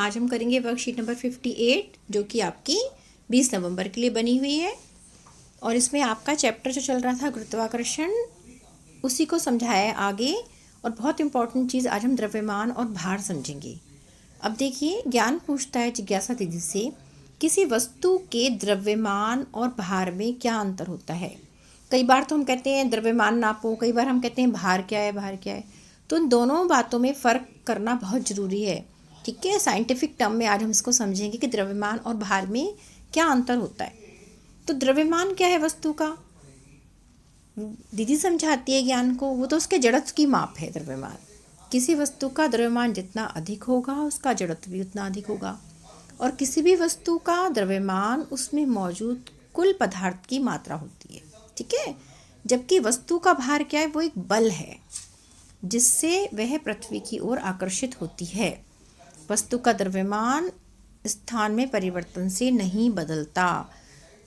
आज हम करेंगे वर्कशीट नंबर 58 जो कि आपकी 20 नवंबर के लिए बनी हुई है। और इसमें आपका चैप्टर जो चल रहा था गुरुत्वाकर्षण, उसी को समझाया है आगे। और बहुत इंपॉर्टेंट चीज़ आज हम द्रव्यमान और भार समझेंगे। अब देखिए, ज्ञान पूछता है जिज्ञासा दीदी से, किसी वस्तु के द्रव्यमान और भार में क्या अंतर होता है। कई बार तो हम कहते हैं द्रव्यमान नापो, कई बार हम कहते हैं भार क्या है, भार क्या है। तो इन दोनों बातों में फ़र्क करना बहुत ज़रूरी है। ठीक है, साइंटिफिक टर्म में आज हम इसको समझेंगे कि द्रव्यमान और भार में क्या अंतर होता है। तो द्रव्यमान क्या है वस्तु का, दीदी समझाती है ज्ञान को। वो तो उसके जड़त्व की माप है द्रव्यमान। किसी वस्तु का द्रव्यमान जितना अधिक होगा उसका जड़त्व भी उतना अधिक होगा। और किसी भी वस्तु का द्रव्यमान उसमें मौजूद कुल पदार्थ की मात्रा होती है। ठीक है, जबकि वस्तु का भार क्या है, वो एक बल है जिससे वह पृथ्वी की ओर आकर्षित होती है। वस्तु का द्रव्यमान स्थान में परिवर्तन से नहीं बदलता।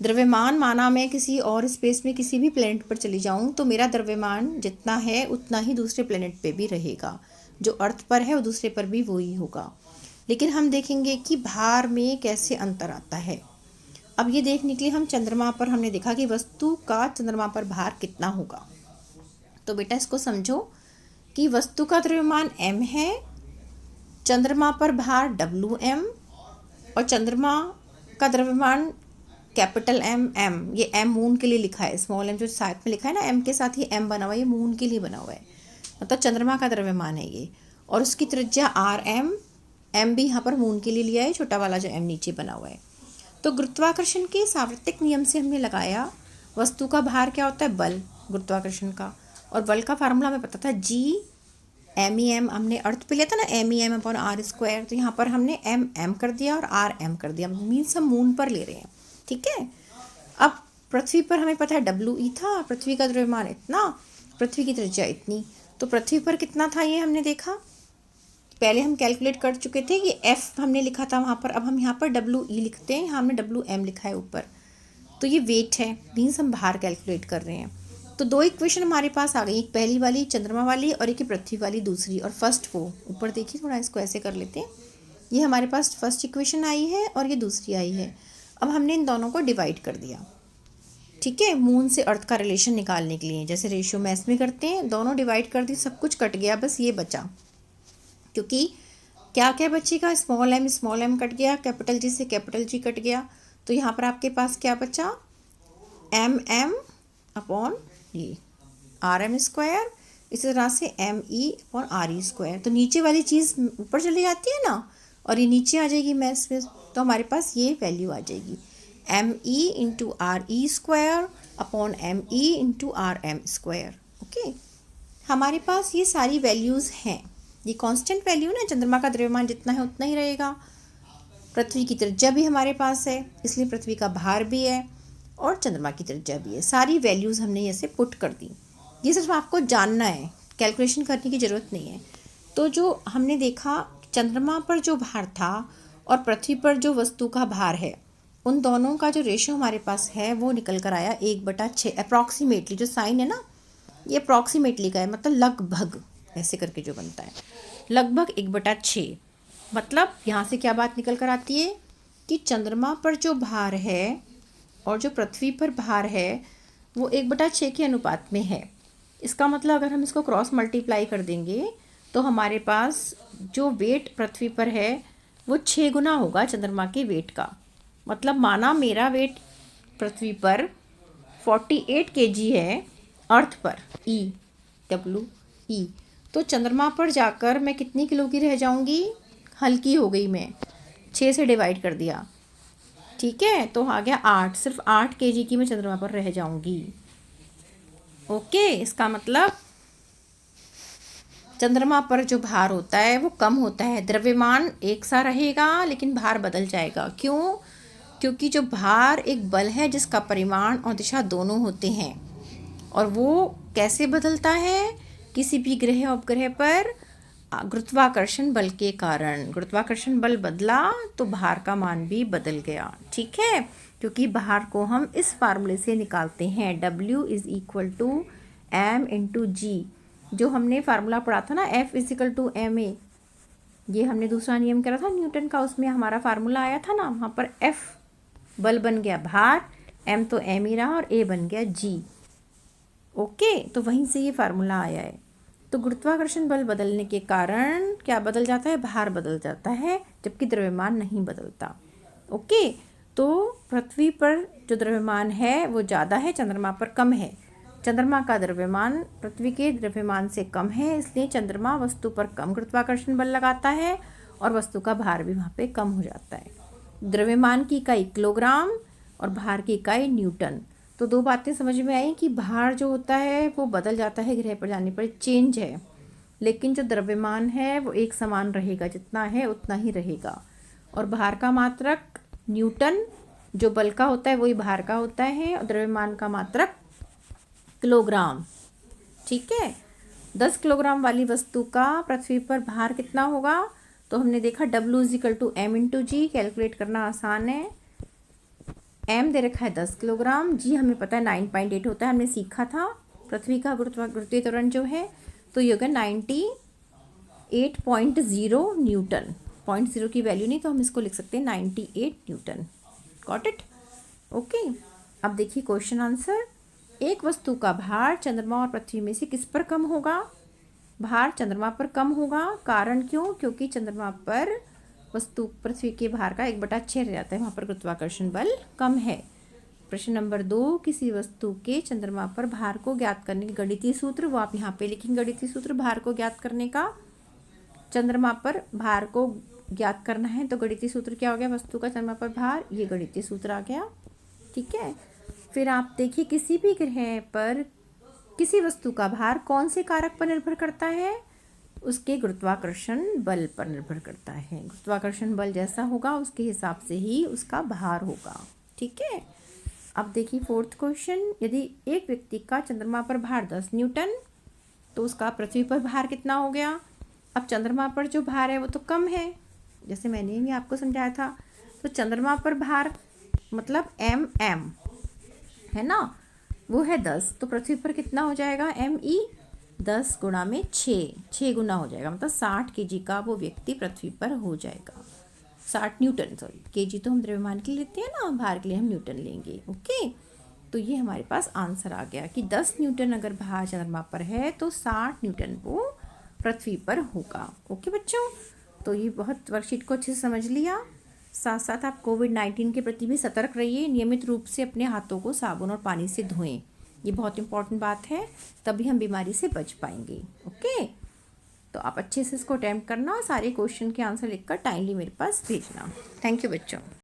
द्रव्यमान माना मैं किसी और स्पेस में किसी भी प्लेनेट पर चली जाऊं तो मेरा द्रव्यमान जितना है उतना ही दूसरे प्लेनेट पे भी रहेगा। जो अर्थ पर है वो दूसरे पर भी वही होगा। लेकिन हम देखेंगे कि भार में कैसे अंतर आता है। अब ये देखने के लिए हम चंद्रमा पर हमने देखा कि वस्तु का चंद्रमा पर भार कितना होगा। तो बेटा इसको समझो कि वस्तु का द्रव्यमान m है, चंद्रमा पर भार WM, और चंद्रमा का द्रव्यमान कैपिटल M। ये M मून के लिए लिखा है, स्मॉल m जो साथ में लिखा है ना, M के साथ ही M बना हुआ है, ये मून के लिए बना हुआ है, मतलब चंद्रमा का द्रव्यमान है ये। और उसकी त्रिज्या RM, M भी यहाँ पर मून के लिए लिया है, छोटा वाला जो M नीचे बना हुआ है। तो गुरुत्वाकर्षण के सार्वत्रिक नियम से हमने लगाया वस्तु का भार क्या होता है, बल गुरुत्वाकर्षण का। और बल का फार्मूला हमें पता था G_M_E_M, हमने अर्थ पे लिया था ना, MEM/r²। तो यहाँ पर हमने M कर दिया और RM कर दिया, मीन्स हम मून पर ले रहे हैं। ठीक है, अब पृथ्वी पर हमें पता है WE था, पृथ्वी का द्रव्यमान इतना, पृथ्वी की त्रिज्या इतनी। तो पृथ्वी पर कितना था ये हमने देखा, पहले हम कैलकुलेट कर चुके थे कि F हमने लिखा था वहाँ पर। अब हम यहाँ पर WE लिखते हैं, यहाँ हमने WM लिखा है ऊपर। तो ये वेट है, मीन्स हम भार कैलकुलेट कर रहे हैं। तो दो इक्वेशन हमारे पास आ गई, एक पहली वाली चंद्रमा वाली और एक पृथ्वी वाली दूसरी। और फर्स्ट वो ऊपर देखिए, थोड़ा इसको ऐसे कर लेते हैं। ये हमारे पास फर्स्ट इक्वेशन आई है और ये दूसरी आई है। अब हमने इन दोनों को डिवाइड कर दिया। ठीक है, मून से अर्थ का रिलेशन निकालने के लिए जैसे रेशियो मैथ्स में करते हैं, दोनों डिवाइड कर दी, सब कुछ कट गया, बस ये बचा। क्योंकि क्या क्या बचेगा, स्मॉल m कट गया, कैपिटल G से कैपिटल G कट गया। तो यहाँ पर आपके पास क्या बचा, MM/, ये RM², इसी तरह से ME/RE²। तो नीचे वाली चीज़ ऊपर चली जाती है ना, और ये नीचे आ जाएगी मैथ्स में। तो हमारे पास ये वैल्यू आ जाएगी, ME/RE²/ME/RM²। ओके, हमारे पास ये सारी वैल्यूज़ हैं। ये कांस्टेंट वैल्यू ना, चंद्रमा का द्रव्यमान जितना है उतना ही रहेगा। पृथ्वी की त्रिज्या भी हमारे पास है, इसलिए पृथ्वी का भार भी है और चंद्रमा की त्रिज्या भी है। सारी वैल्यूज़ हमने ऐसे पुट कर दी। ये सिर्फ आपको जानना है, कैलकुलेशन करने की ज़रूरत नहीं है। तो जो हमने देखा, चंद्रमा पर जो भार था और पृथ्वी पर जो वस्तु का भार है, उन दोनों का जो रेशियो हमारे पास है वो निकल कर आया 1/6। अप्रॉक्सीमेटली जो साइन है ना, ये अप्रॉक्सीमेटली का है, मतलब लगभग ऐसे करके जो बनता है, लगभग 1/6। मतलब यहाँ से क्या बात निकल कर आती है कि चंद्रमा पर जो भार है और जो पृथ्वी पर भार है वो 1/6 के अनुपात में है। इसका मतलब अगर हम इसको क्रॉस मल्टीप्लाई कर देंगे तो हमारे पास जो वेट पृथ्वी पर है वो 6 गुना होगा चंद्रमा के वेट का। मतलब माना मेरा वेट पृथ्वी पर 48 kg है, अर्थ पर WE, तो चंद्रमा पर जाकर मैं कितनी किलो की रह जाऊंगी, हल्की हो गई, मैं 6 से डिवाइड कर दिया। ठीक है, तो आ गया 8, सिर्फ 8 kg की मैं चंद्रमा पर रह जाऊंगी। ओके, इसका मतलब चंद्रमा पर जो भार होता है वो कम होता है। द्रव्यमान एक सा रहेगा लेकिन भार बदल जाएगा। क्यों? क्योंकि जो भार एक बल है जिसका परिमाण और दिशा दोनों होते हैं। और वो कैसे बदलता है, किसी भी ग्रह उपग्रह पर गुरुत्वाकर्षण बल के कारण। गुरुत्वाकर्षण बल बदला तो भार का मान भी बदल गया। ठीक है, क्योंकि भार को हम इस फार्मूले से निकालते हैं, W=M × G। जो हमने फार्मूला पढ़ा था ना, F = ma, ये हमने दूसरा नियम करा था न्यूटन का, उसमें हमारा फार्मूला आया था ना, वहाँ पर F बल बन गया भार, M तो M ही रहा और A बन गया G। ओके, तो वहीं से ये फार्मूला आया है। तो गुरुत्वाकर्षण बल बदलने के कारण क्या बदल जाता है, भार बदल जाता है, जबकि द्रव्यमान नहीं बदलता। ओके, तो पृथ्वी पर जो द्रव्यमान है वो ज़्यादा है, चंद्रमा पर कम है। चंद्रमा का द्रव्यमान पृथ्वी के द्रव्यमान से कम है, इसलिए चंद्रमा वस्तु पर कम गुरुत्वाकर्षण बल लगाता है और वस्तु का भार भी वहाँ पे कम हो जाता है। द्रव्यमान की इकाई किलोग्राम और भार की इकाई न्यूटन। तो दो बातें समझ में आई कि भार जो होता है वो बदल जाता है ग्रह पर जाने पर, चेंज है, लेकिन जो द्रव्यमान है वो एक समान रहेगा, जितना है उतना ही रहेगा। और भार का मात्रक न्यूटन, जो बल का होता है वही भार का होता है, और द्रव्यमान का मात्रक किलोग्राम। ठीक है, 10 किलोग्राम वाली वस्तु का पृथ्वी पर भार कितना होगा, तो हमने देखा W=m×G। कैलकुलेट करना आसान है। m दे रखा है 10 किलोग्राम, G हमें पता है 9.8 होता है, हमने सीखा था पृथ्वी का गुरुत्वीय त्वरण जो है, तो ये होगा 98.0 न्यूटन। 0.0 की वैल्यू नहीं, तो हम इसको लिख सकते हैं 98 न्यूटन। Got it? ओके, अब देखिए क्वेश्चन आंसर। एक वस्तु का भार चंद्रमा और पृथ्वी में से किस पर कम होगा? भार चंद्रमा पर कम होगा। कारण क्यों? क्योंकि चंद्रमा पर वस्तु पृथ्वी के भार का 1/6 रह जाता है, वहाँ पर गुरुत्वाकर्षण बल कम है। प्रश्न नंबर 2, किसी वस्तु के चंद्रमा पर भार को ज्ञात करने के गणितीय सूत्र, वो आप यहाँ पे लिखेंगे गणितीय सूत्र भार को ज्ञात करने का। चंद्रमा पर भार को ज्ञात करना है तो गणितीय सूत्र क्या हो गया, वस्तु का चंद्रमा पर भार, ये गणितीय सूत्र आ गया। ठीक है, फिर आप देखिए किसी भी ग्रह पर किसी वस्तु का भार कौन से कारक पर निर्भर करता है, उसके गुरुत्वाकर्षण बल पर निर्भर करता है। गुरुत्वाकर्षण बल जैसा होगा उसके हिसाब से ही उसका भार होगा। ठीक है, अब देखिए 4th क्वेश्चन। यदि एक व्यक्ति का चंद्रमा पर भार 10 न्यूटन, तो उसका पृथ्वी पर भार कितना हो गया? अब चंद्रमा पर जो भार है वो तो कम है, जैसे मैंने भी आपको समझाया था। तो चंद्रमा पर भार मतलब m है ना, वो है 10, तो पृथ्वी पर कितना हो जाएगा, me 10 गुणा में 6 गुना हो जाएगा, मतलब 60 kg का वो व्यक्ति पृथ्वी पर हो जाएगा। 60 न्यूटन, सॉरी kg तो हम द्रव्यमान के लिए लेते हैं ना, भार के लिए हम न्यूटन लेंगे। ओके, तो ये हमारे पास आंसर आ गया कि 10 न्यूटन अगर भार चंद्रमा पर है तो 60 न्यूटन वो पृथ्वी पर होगा। ओके बच्चों, तो ये बहुत वर्कशीट को अच्छे से समझ लिया। साथ साथ आप कोविड-19 के प्रति भी सतर्क रहिए, नियमित रूप से अपने हाथों को साबुन और पानी से धोएं, ये बहुत इंपॉर्टेंट बात है, तभी हम बीमारी से बच पाएंगे। ओके, तो आप अच्छे से इसको अटेम्प्ट करना, सारे क्वेश्चन के आंसर लिखकर टाइमली मेरे पास भेजना। थैंक यू बच्चों।